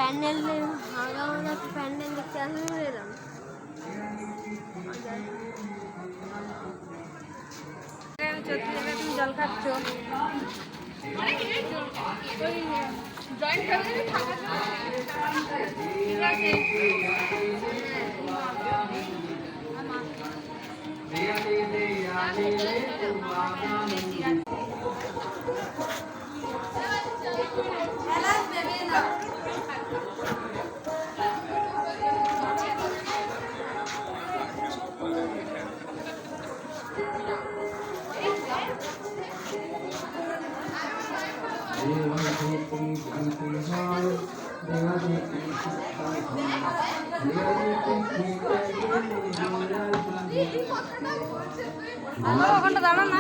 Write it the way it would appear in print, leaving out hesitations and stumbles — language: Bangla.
প্যান্ডেল হাওড়া প্যান্ডেল দেখতে আসলে এলাম। তুমি জল খাচ্ছ? ওখানটা দাঁড়ান না,